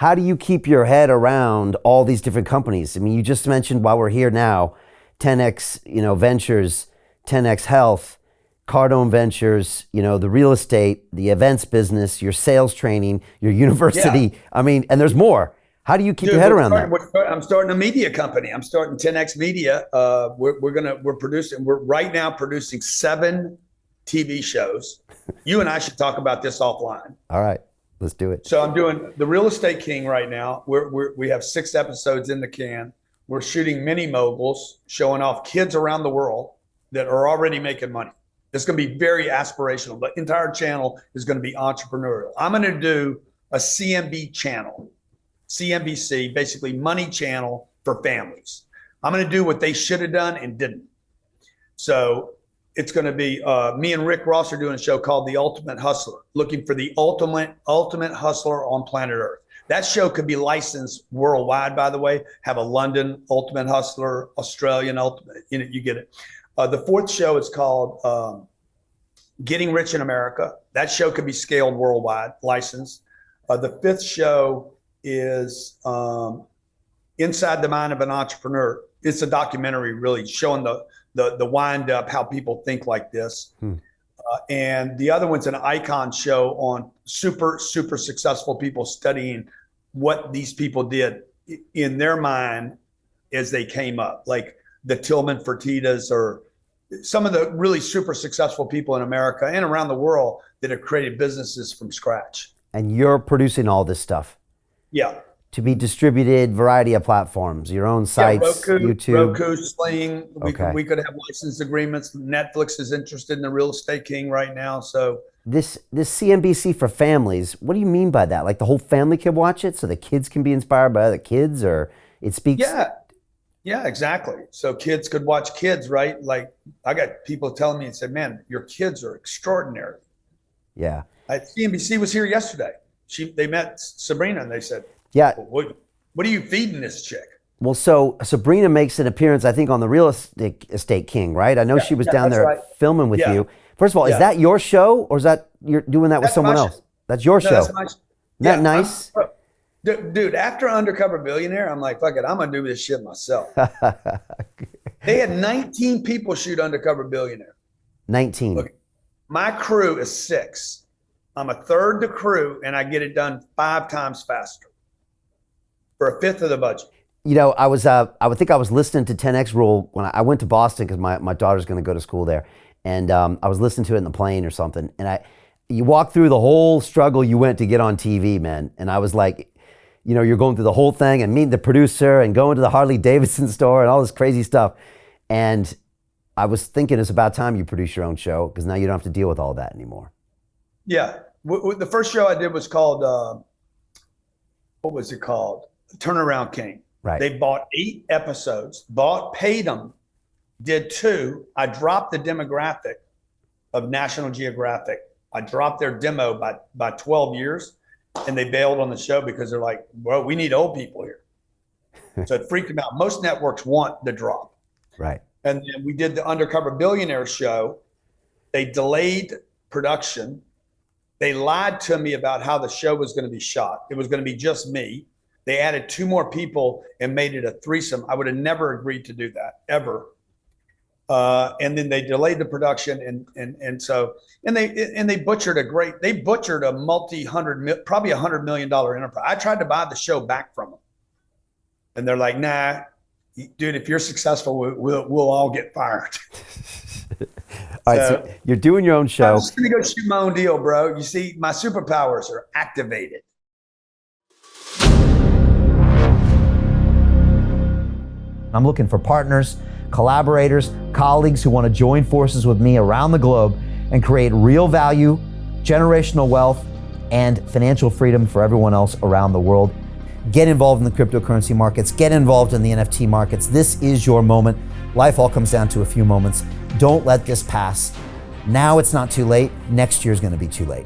how do you keep your head around all these different companies? I mean, you just mentioned while we're here now, 10X, Ventures, 10X Health, Cardone Ventures, the real estate, the events business, your sales training, your university. Yeah. I mean, and there's more. How do you keep your head around that? I'm starting a media company. I'm starting 10X Media. We're right now producing 7 TV shows. You and I should talk about this offline. All right, let's do it. So I'm doing The Real Estate King right now. We have 6 episodes in the can. We're shooting mini moguls, showing off kids around the world that are already making money. It's going to be very aspirational. The entire channel is going to be entrepreneurial. I'm going to do a CNBC, basically money channel for families. I'm going to do what they should have done and didn't. So it's going to be me and Rick Ross are doing a show called The Ultimate Hustler, looking for the ultimate hustler on planet Earth. That show could be licensed worldwide, by the way. Have a London Ultimate Hustler, Australian Ultimate, you get it. The 4th show is called Getting Rich in America. That show could be scaled worldwide, licensed. The 5th show is Inside the Mind of an Entrepreneur. It's a documentary really showing the wind up, how people think like this. And the other one's an icon show on super successful people, studying what these people did in their mind as they came up, like the Tillman Fertittas or some of the really super successful people in America and around the world that have created businesses from scratch. And you're producing all this stuff? Yeah. To be distributed, variety of platforms, your own sites, YouTube. Roku, Sling. We could have license agreements. Netflix is interested in The Real Estate King right now. So this CNBC for families, what do you mean by that? Like the whole family can watch it so the kids can be inspired by other kids, or it speaks? Yeah, exactly. So kids could watch kids, right? Like I got people telling me and said, man, your kids are extraordinary. Yeah. CNBC was here yesterday. They met Sabrina and they said, yeah. What are you feeding this chick? Well, so Sabrina makes an appearance, I think, on The Real Estate King, right? I know she was down there filming with you. First of all, is that your show, or is that you're doing that with someone else? That's your show. That's my show. Isn't that nice? Dude, after Undercover Billionaire, I'm like, fuck it, I'm going to do this shit myself. They had 19 people shoot Undercover Billionaire. 19. Look, my crew is 6. I'm a third the crew, and I get it done 5 times faster for a 5th of the budget. I was listening to 10X Rule when I went to Boston because my daughter's going to go to school there. And I was listening to it in the plane or something. And you walk through the whole struggle you went to get on TV, man. And I was like, you're going through the whole thing and meeting the producer and going to the Harley Davidson store and all this crazy stuff. And I was thinking it's about time you produce your own show, because now you don't have to deal with all that anymore. Yeah. The first show I did was called, what was it called? Turnaround King. Right. They bought 8 episodes, paid them, did 2. I dropped the demographic of National Geographic. I dropped their demo by 12 years, and they bailed on the show because they're like, well, we need old people here. So it freaked them out. Most networks want the drop. Right. And then we did the Undercover Billionaire show. They delayed production. They lied to me about how the show was going to be shot. It was going to be just me. They added 2 more people and made it a threesome. I would have never agreed to do that, ever. And then they delayed the production, and they butchered a multi-hundred, probably $100 million enterprise. I tried to buy the show back from them, and they're like, "Nah, dude, if you're successful, we'll all get fired." All right, so you're doing your own show. I'm just gonna go shoot my own deal, bro. You see, my superpowers are activated. I'm looking for partners, collaborators, colleagues who want to join forces with me around the globe and create real value, generational wealth, and financial freedom for everyone else around the world. Get involved in the cryptocurrency markets, get involved in the NFT markets. This is your moment. Life all comes down to a few moments. Don't let this pass. Now it's not too late. Next year is going to be too late.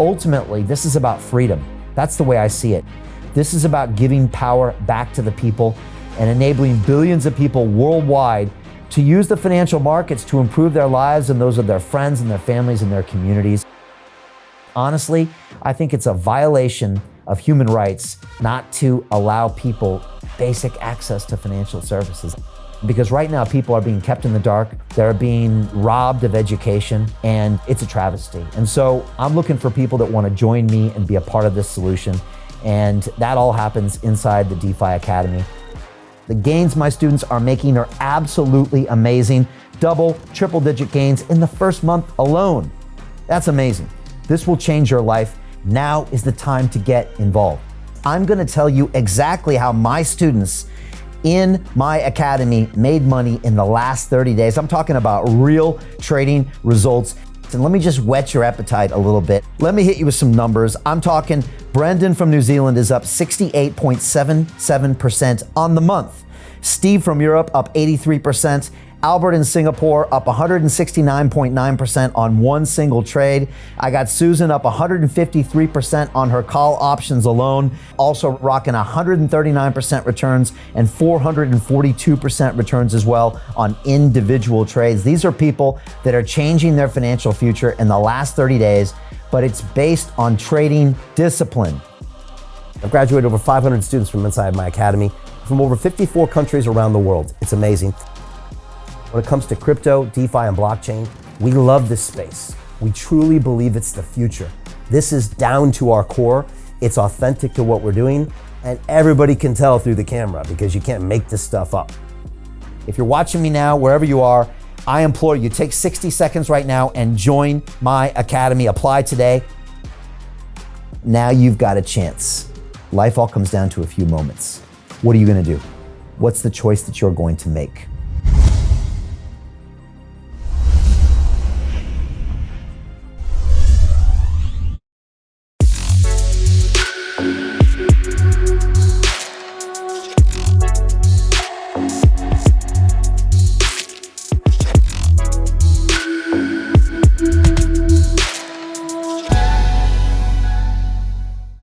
Ultimately, this is about freedom. That's the way I see it. This is about giving power back to the people and enabling billions of people worldwide to use the financial markets to improve their lives and those of their friends and their families and their communities. Honestly, I think it's a violation of human rights not to allow people basic access to financial services. Because right now people are being kept in the dark, they're being robbed of education, and it's a travesty. And so I'm looking for people that want to join me and be a part of this solution. And that all happens inside the DeFi Academy. The gains my students are making are absolutely amazing. Double, triple digit gains in the first month alone. That's amazing. This will change your life. Now is the time to get involved. I'm going to tell you exactly how my students in my academy made money in the last 30 days. I'm talking about real trading results. And let me just whet your appetite a little bit. Let me hit you with some numbers. I'm talking Brendan from New Zealand is up 68.77% on the month. Steve from Europe up 83%. Albert in Singapore up 169.9% on one single trade. I got Susan up 153% on her call options alone, also rocking 139% returns and 442% returns as well on individual trades. These are people that are changing their financial future in the last 30 days, but it's based on trading discipline. I've graduated over 500 students from inside my academy from over 54 countries around the world. It's amazing. When it comes to crypto, DeFi, and blockchain, we love this space. We truly believe it's the future. This is down to our core. It's authentic to what we're doing, and everybody can tell through the camera because you can't make this stuff up. If you're watching me now, wherever you are, I implore you, take 60 seconds right now and join my academy. Apply today. Now you've got a chance. Life all comes down to a few moments. What are you going to do? What's the choice that you're going to make?